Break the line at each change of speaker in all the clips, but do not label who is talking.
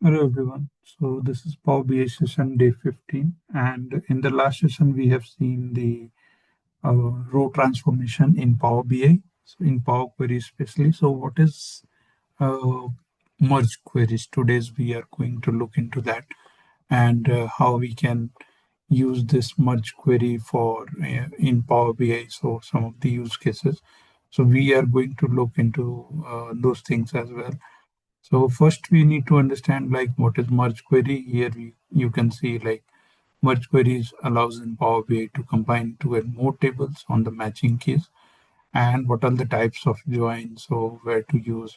Hello everyone. So this is Power BI session day 15, and in the last session we have seen the row transformation in Power BI, so in Power Query especially. So what is uh, merge queries? Today's we are going to look into that and how we can use this merge query for in Power BI. So some of the use cases. So we are going to look into those things as well. So first we need to understand like what is merge query. Here you can see like merge queries allows in Power BI to combine two and more tables on the matching keys, and what are the types of join, so where to use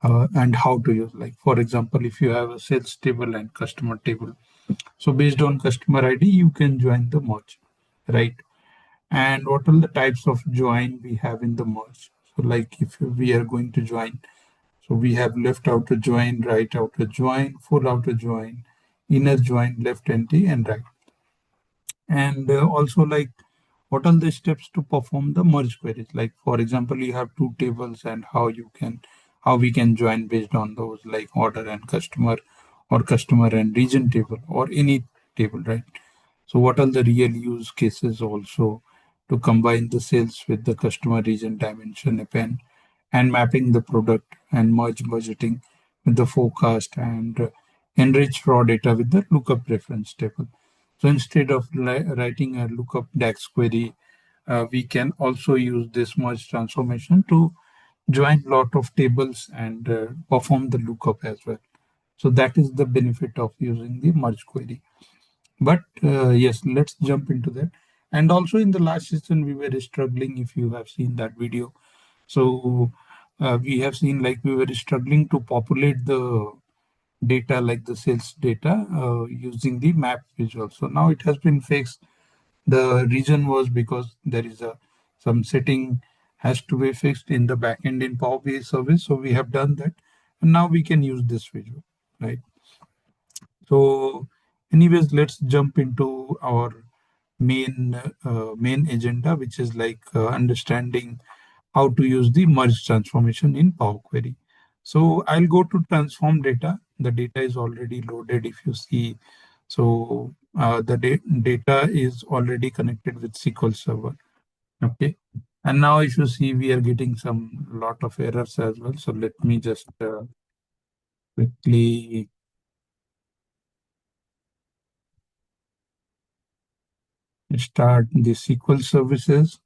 and how to use. Like for example, if you have a sales table and customer table, so based on customer ID you can join the merge, right? And what are the types of join we have in the merge? So like if we are going to join, so we have left outer join, right outer join, full outer join, inner join, left empty, and right. And also like what are the steps to perform the merge queries? Like for example, you have two tables and how we can join based on those, like order and customer, or customer and region table, or any table, right? So what are the real use cases also to combine the sales with the customer region dimension append and mapping the product and merge budgeting with the forecast and enrich raw data with the lookup reference table. So instead of writing a lookup DAX query, we can also use this merge transformation to join lot of tables and perform the lookup as well. So that is the benefit of using the merge query. But yes, let's jump into that. And also in the last session, we were struggling, if you have seen that video. So we have seen like we were struggling to populate the data, like the sales data, using the map visual. So now it has been fixed. The reason was because there is a some setting has to be fixed in the backend in Power BI service. So we have done that, and now we can use this visual, right? So, anyways, let's jump into our main agenda, which is like understanding how to use the merge transformation in Power Query. So I'll go to transform data. The data is already loaded. If you see, so the data is already connected with SQL Server. Okay. And now if you see, we are getting some lot of errors as well. So let me just quickly start the SQL services.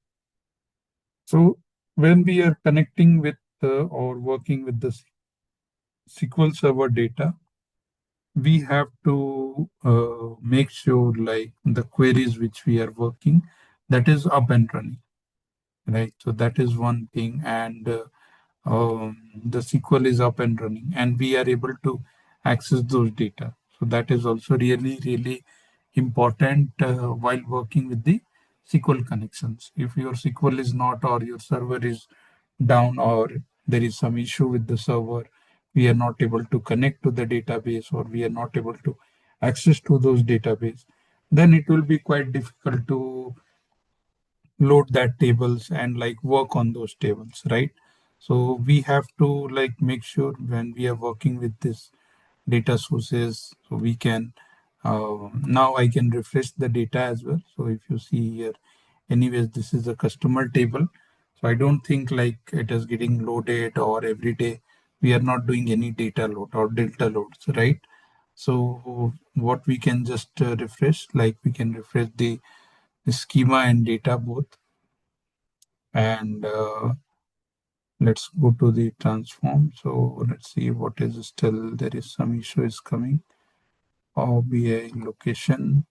So when we are connecting with or working with the SQL Server data, we have to make sure like the queries which we are working, that is up and running, right? So that is one thing, and the SQL is up and running, and we are able to access those data. So that is also really important while working with the SQL connections. If your SQL is not, or your server is down, or there is some issue with the server, we are not able to connect to the database, or we are not able to access to those database, then it will be quite difficult to load that tables and like work on those tables, right? So we have to like make sure when we are working with this data sources, so we can now I can refresh the data as well. So if you see here, anyways, this is a customer table. So I don't think like it is getting loaded, or every day we are not doing any data load or delta loads, right? So what we can just refresh, like we can refresh the schema and data both, and let's go to the transform. So let's see what is still, there is some issue is coming. Power BI location.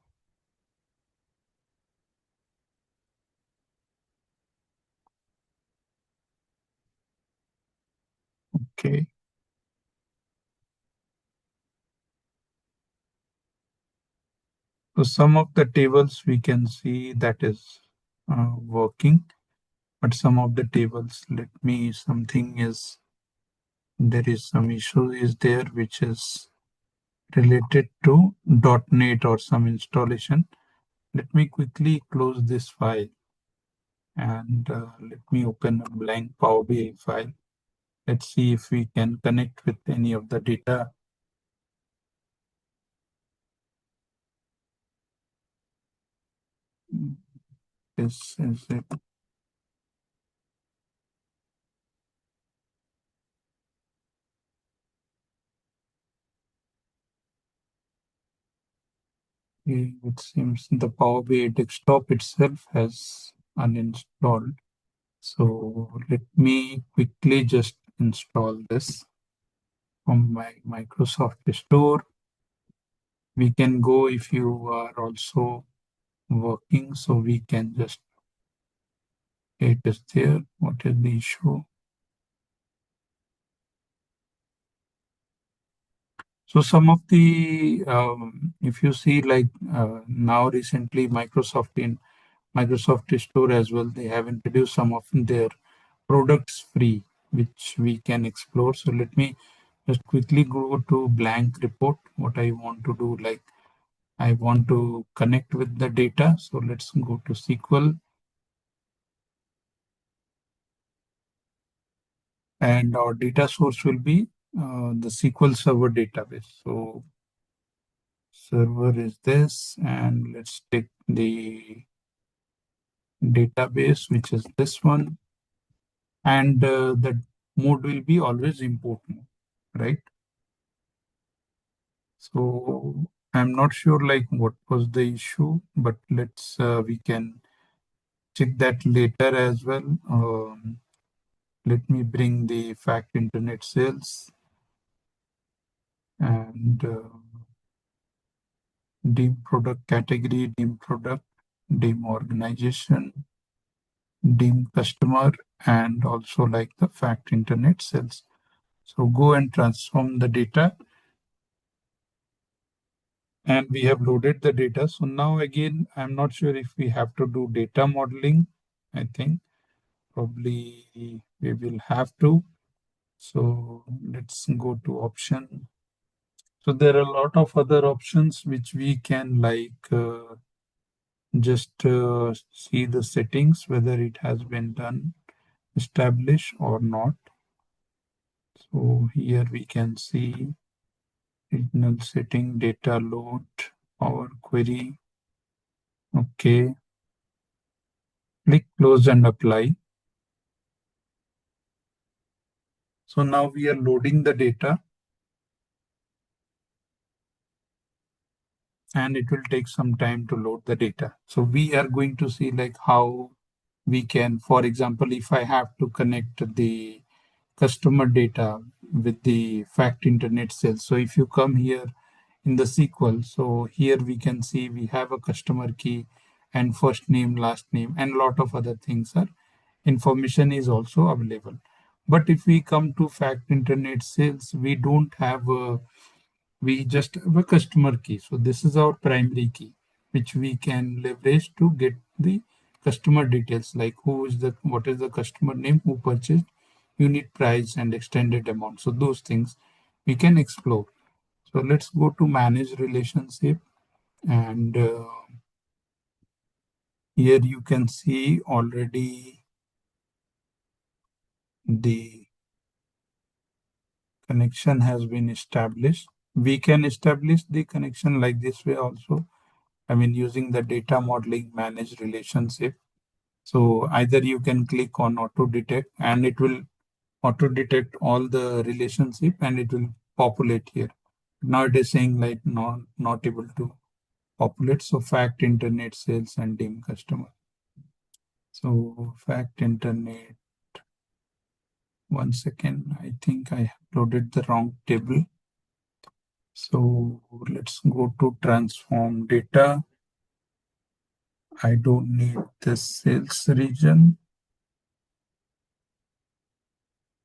Okay. So some of the tables we can see that is working, but some of the tables, let me, something is, there is some issue is there, which is related to .NET or some installation. Let me quickly close this file, and let me open a blank Power BI file. Let's see if we can connect with any of the data. is it? It seems the Power BI desktop itself has uninstalled. So let me quickly just install this from my Microsoft Store. We can go if you are also working, so we can just, it is there. What is the issue? So some of the, if you see like now recently Microsoft Store as well, they have introduced some of their products free, which we can explore. So let me just quickly go to blank report. What I want to do, like I want to connect with the data. So let's go to SQL, and our data source will be the SQL Server database. So server is this, and let's take the database, which is this one, and the mode will be always import mode, right? So I'm not sure like what was the issue, but let's we can check that later as well. Let me bring the fact internet sales and dim product category, dim product, dim organization, dim customer, and also like the fact internet sales. So go and transform the data, and we have loaded the data. So now again, I'm not sure if we have to do data modeling. I think probably we will have to. So let's go to option. So there are a lot of other options which we can like just see the settings, whether it has been done, established or not. So here we can see regional setting, data load, Power Query. Okay, click close and apply. So now we are loading the data, and it will take some time to load the data. So we are going to see like how we can, for example, if I have to connect the customer data with the fact internet sales. So if you come here in the SQL, so here we can see we have a customer key and first name, last name, and a lot of other things are information is also available. But if we come to fact internet sales, we don't have a, we just have a customer key. So this is our primary key, which we can leverage to get the customer details, like who is the, what is the customer name, who purchased, unit price, and extended amount. So those things we can explore. So let's go to manage relationship, and here you can see already the connection has been established. We can establish the connection like this way also. I mean, using the data modeling manage relationship. So either you can click on auto detect, and it will auto detect all the relationship, and it will populate here. Now it is saying like not able to populate. So fact internet sales and dim customer. So fact internet, one second, I think I uploaded the wrong table. So let's go to transform data. I don't need the sales region.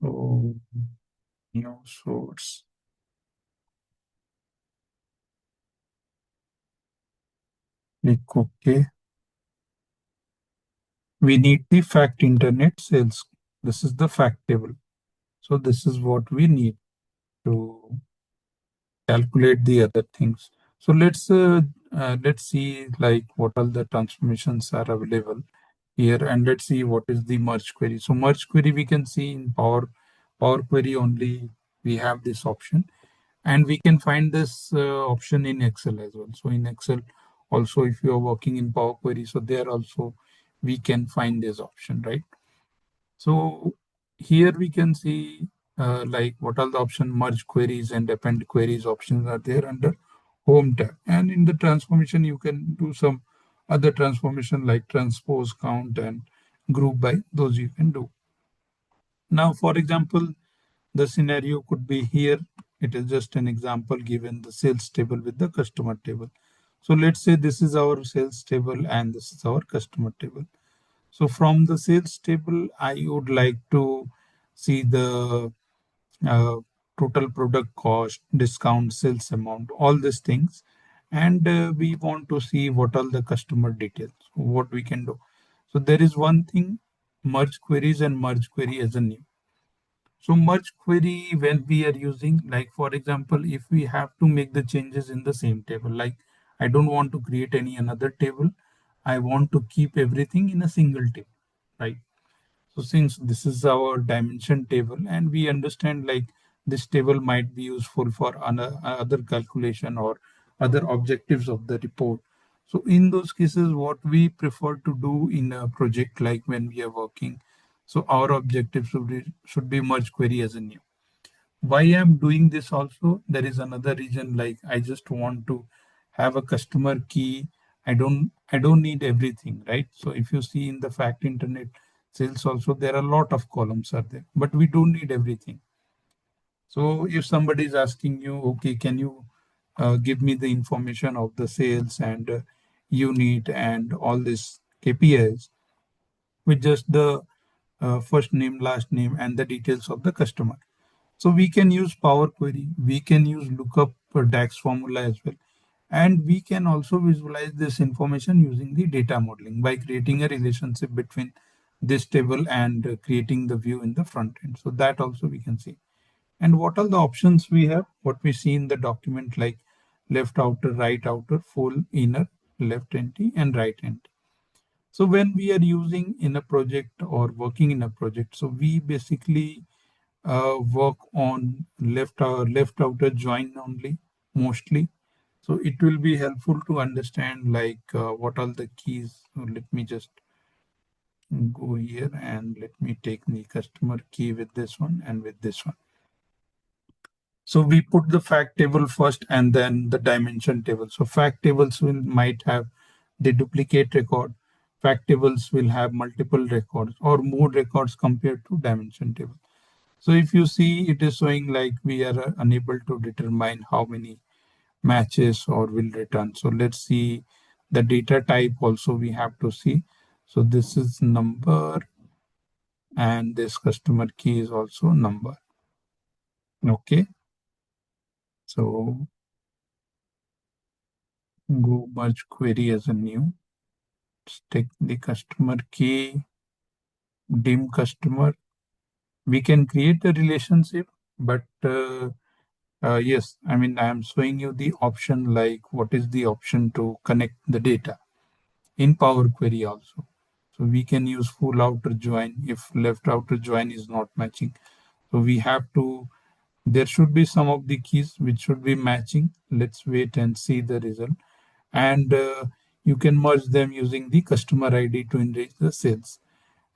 So new source, click OK. We need the fact internet sales. This is the fact table. So this is what we need to calculate the other things. So let's see like what all the transformations are available here, and let's see what is the merge query. So merge query we can see in Power Query only. We have this option, and we can find this option in Excel as well. So in Excel also, if you are working in Power Query, so there also we can find this option, right? So here we can see like what are the option merge queries and append queries options are there under home tab. And in the transformation, you can do some other transformation like transpose, count, and group by. Those you can do. Now, for example, the scenario could be here. It is just an example given the sales table with the customer table. So let's say this is our sales table and this is our customer table. So from the sales table, I would like to see the uh, total product cost, discount, sales amount, all these things. And we want to see what are the customer details, what we can do. So there is one thing, merge queries and merge query as a new. So merge query when we are using, like for example, if we have to make the changes in the same table, like I don't want to create any another table, I want to keep everything in a single table, right? So since this is our dimension table and we understand like this table might be useful for other calculation or other objectives of the report. So in those cases, what we prefer to do in a project like when we are working, so our objective should be merge query as a new. Why I'm doing this also, there is another reason like I just want to have a customer key. I don't need everything, right? So if you see in the fact internet sales also, there are a lot of columns are there, but we don't need everything. So if somebody is asking you, okay, can you give me the information of the sales and unit and all these KPIs with just the first name, last name, and the details of the customer. So we can use Power Query, we can use lookup DAX formula as well. And we can also visualize this information using the data modeling by creating a relationship between this table and creating the view in the front end. So that also we can see. And what are the options we have? What we see in the document like left outer, right outer, full, inner, left empty, and right empty. So when we are using in a project or working in a project, so we basically work on left outer join only mostly. So it will be helpful to understand like what are the keys. So let me just go here and let me take the customer key with this one and with this one. So we put the fact table first and then the dimension table. So fact tables will might have the duplicate record. Fact tables will have multiple records or more records compared to dimension table. So if you see, it is showing like we are unable to determine how many matches or will return. So let's see the data type also we have to see. So this is number and this customer key is also number. Okay. So go merge query as a new. Take the customer key, dim customer. We can create a relationship, but yes, I mean, I am showing you the option like what is the option to connect the data in Power Query also. So we can use full outer join if left outer join is not matching. So we have to, there should be some of the keys which should be matching. Let's wait and see the result. And you can merge them using the customer ID to enrich the sales.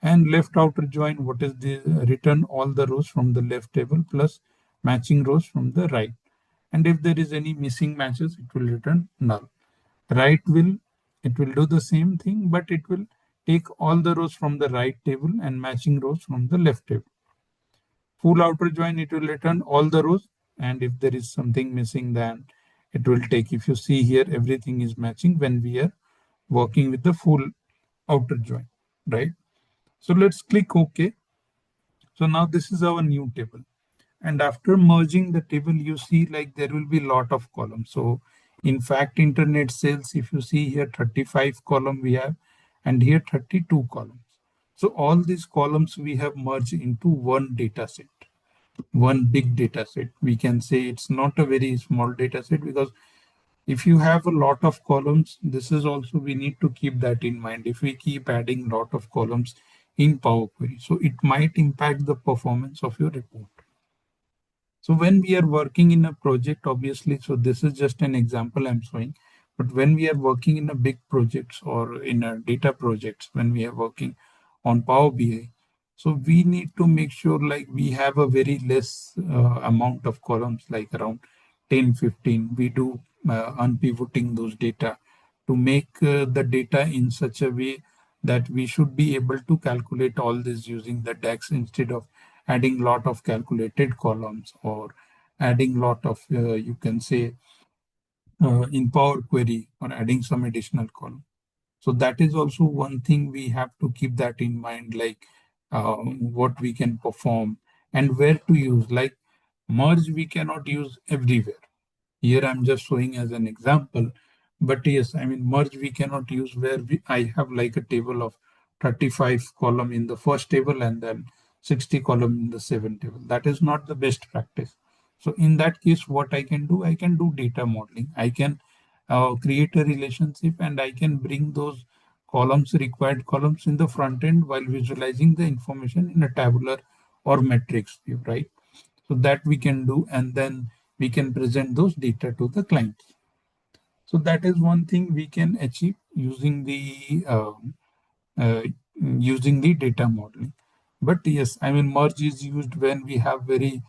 And left outer join, what is the return all the rows from the left table plus matching rows from the right. And if there is any missing matches, it will return null. Right will, it will do the same thing, but it will take all the rows from the right table and matching rows from the left table. Full outer join, it will return all the rows. And if there is something missing, then it will take, if you see here, everything is matching when we are working with the full outer join, right? So let's click OK. So now this is our new table. And after merging the table, you see like there will be a lot of columns. So in fact, internet sales, if you see here 35 column we have and here 32 columns. So all these columns we have merged into one data set, one big data set. We can say it's not a very small data set because if you have a lot of columns, this is also we need to keep that in mind. If we keep adding lot of columns in Power Query, so it might impact the performance of your report. So when we are working in a project, obviously, so this is just an example I'm showing. But when we are working in a big projects or in a data projects, when we are working on Power BI, so we need to make sure like we have a very less amount of columns, like around 10, 15. We do unpivoting those data to make the data in such a way that we should be able to calculate all this using the DAX instead of adding lot of calculated columns or adding lot of you can say in Power Query or adding some additional column. So that is also one thing we have to keep that in mind, like what we can perform and where to use. Like merge, we cannot use everywhere. Here I'm just showing as an example. But yes, I mean, merge we cannot use where I have like a table of 35 column in the first table and then 60 column in the second table. That is not the best practice. So in that case, what I can do data modeling. I can create a relationship and I can bring those columns, required columns in the front end while visualizing the information in a tabular or matrix view, right? So that we can do, and then we can present those data to the client. So that is one thing we can achieve uh, using the data modeling. But yes, I mean, merge is used when we have very,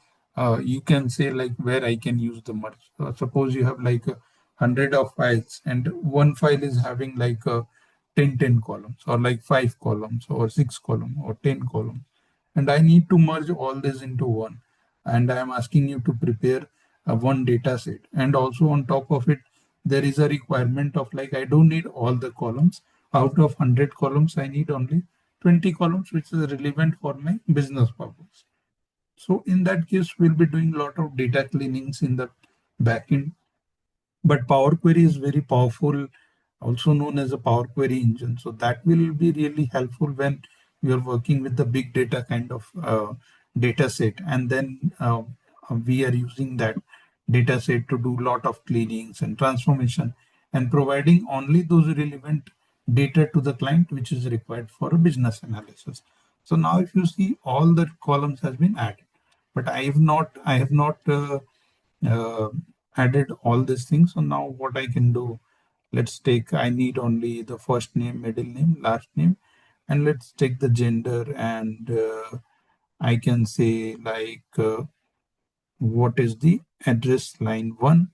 you can say like where I can use the merge. So suppose you have like 100 of files and one file is having like 10 columns or like 5 columns or 6 columns or 10 columns. And I need to merge all this into one. And I am asking you to prepare one data set. And also on top of it, there is a requirement of like, I don't need all the columns. Out of 100 columns, I need only 20 columns, which is relevant for my business purpose. So in that case, we'll be doing a lot of data cleanings in the backend. But Power Query is very powerful, also known as a Power Query engine. So that will be really helpful when you're working with the big data kind of data set. And then we are using that data set to do a lot of cleanings and transformation and providing only those relevant data to the client, which is required for a business analysis. So now if you see all the columns has been added, but I have not uh, added all these things. So now what I can do, let's take, I need only the first name, middle name, last name, and let's take the gender and I can say like what is the address line one.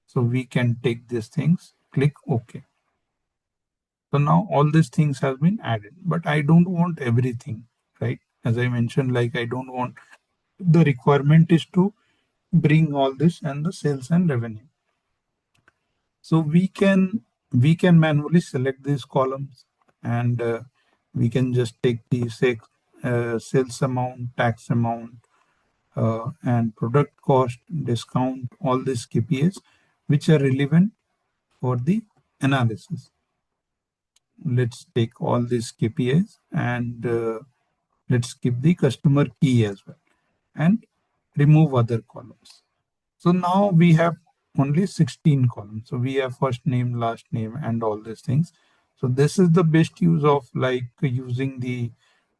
So we can take these things, click OK. So now all these things have been added, but I don't want everything, right? As I mentioned, like I don't want, the requirement is to bring all this and the sales and revenue. So we can manually select these columns and we can just take the sales amount, tax amount, and product cost, discount, all these KPIs which are relevant for the analysis. Let's take all these KPIs and let's keep the customer key as well and remove other columns. So now we have only 16 columns. So we have first name, last name, and all these things. So this is the best use of like using the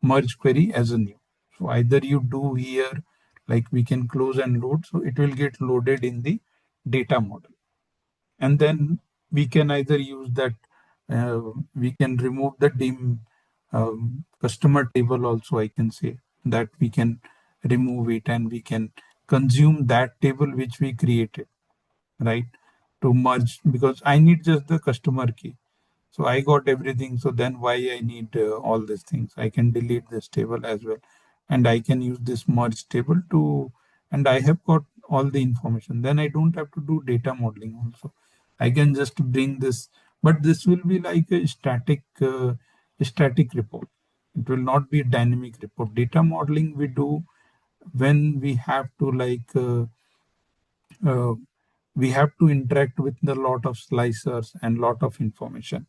merge query as a new. So either you do here, like we can close and load. So it will get loaded in the data model. And then we can either use that, we can remove the dim customer table also, I can say that we can remove it and we can consume that table which we created, right? To merge, because I need just the customer key. So I got everything. So then why I need all these things? I can delete this table as well. And I can use this merge table to, and I have got all the information. Then I don't have to do data modeling also. I can just bring this, but this will be like a static report. It will not be a dynamic report. Data modeling we do when we have to uh, we have to interact with a lot of slicers and lot of information.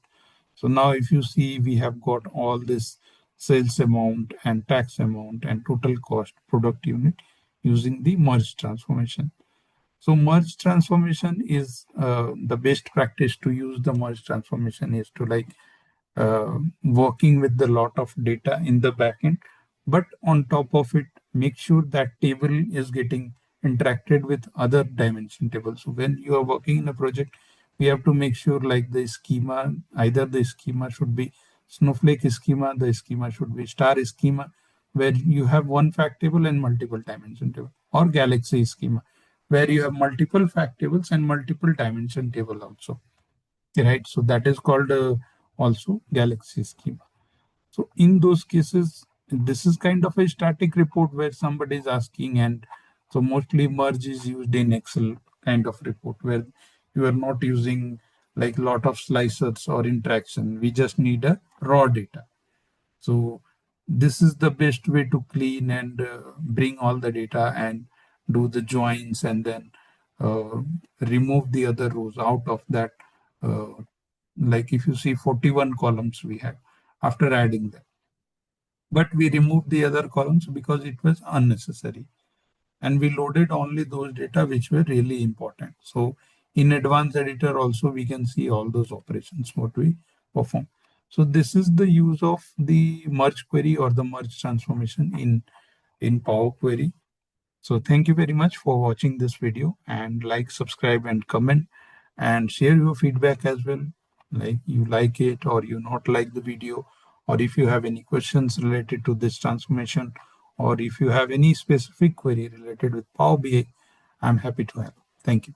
So now if you see, we have got all this sales amount and tax amount and total cost product unit using the merge transformation. So merge transformation is the best practice to use the merge transformation is to like working with the lot of data in the backend, but on top of it, make sure that table is getting interacted with other dimension tables. So when you are working in a project, we have to make sure like the schema, either the schema should be snowflake schema, the schema should be star schema, where you have one fact table and multiple dimension table, or galaxy schema, where you have multiple fact tables and multiple dimension table also, right? So that is called also galaxy schema. So in those cases, this is kind of a static report where somebody is asking, and so mostly merge is used in Excel kind of report where you are not using like lot of slicers or interaction. We just need a raw data. So this is the best way to clean and bring all the data and do the joins, and then uh, remove the other rows out of that. Uh, like if you see 41 columns we have after adding them, but we removed the other columns because it was unnecessary, and we loaded only those data which were really important. So in advanced editor also we can see all those operations what we perform. So this is the use of the merge query or the merge transformation in Power Query. So thank you very much for watching this video, and like, subscribe and comment and share your feedback as well. Like you like it or you not like the video, or if you have any questions related to this transformation, or if you have any specific query related with Power BI, I'm happy to help. Thank you.